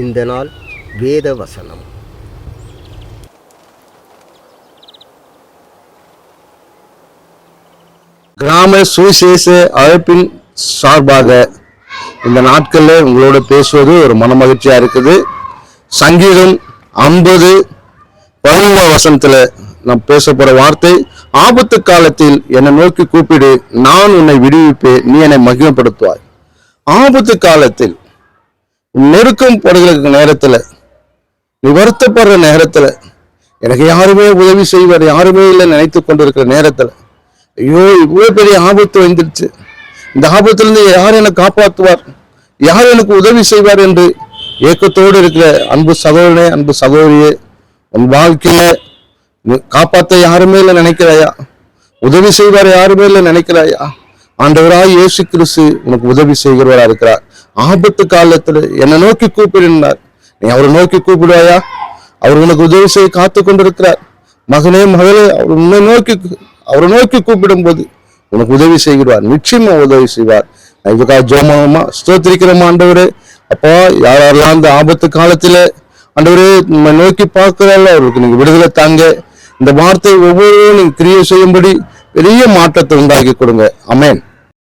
இந்த நாள் வேத வசனம். கிராம சுவிசேஷ அழைப்பின் சார்பாக இந்த நாட்களில் உங்களோட பேசுவது ஒரு மனமகிழ்ச்சியா இருக்குது. சங்கீதம் 50:11 நாம் பேச போற வார்த்தை, ஆபத்து காலத்தில் என்னை நோக்கி கூப்பிடு, நான் உன்னை விடுவிப்பேன், நீ என்னை மகிமைப்படுத்துவாய். ஆபத்து காலத்தில் நெருக்கம் படுகிற நேரத்துல, நீ வருத்தப்படுற நேரத்துல, எனக்கு யாருமே உதவி செய்வார், யாருமே இல்லை நினைத்து கொண்டிருக்கிற நேரத்துல, ஐயோ இவ்வளவு பெரிய ஆபத்து வந்துருச்சு, இந்த ஆபத்துல இருந்து யார் என்னை காப்பாற்றுவார், யார் எனக்கு உதவி செய்வார் என்று ஏக்கத்தோடு இருக்கிற அன்பு சகோதரனே, அன்பு சகோதரியே, உன் வாழ்க்கையில காப்பாற்ற யாருமே இல்லை நினைக்கிறாயா, உதவி செய்வார் யாருமே இல்லை நினைக்கிறாயா, ஆண்டவராய் இயேசு கிறிஸ்து உனக்கு உதவி செய்கிறவரா இருக்கிறார். ஆபத்து காலத்துல என்னை நோக்கி கூப்பிடுனார், நீ அவரை நோக்கி கூப்பிடுவாயா? அவர் உனக்கு உதவி செய்ய காத்து கொண்டிருக்கிறார். மகனே மகளே, அவரை நோக்கி கூப்பிடும் போது உனக்கு உதவி செய்கிறார், நிச்சயமா உதவி செய்வார். இதுக்காக ஜோமமா ஸ்தோத்திரிக்கிறோம் ஆண்டவரே. அப்போ யாரெல்லாம் அந்த ஆபத்து காலத்துல ஆண்டவரே நம்ம நோக்கி பார்க்கிறாள், அவருக்கு நீங்க விடுதலை தாங்க. இந்த வார்த்தை ஒவ்வொரு நீங்க கிரியை செய்யும்படி பெரிய மாற்றத்தை உண்டாக்கி கொடுங்க. ஆமென்.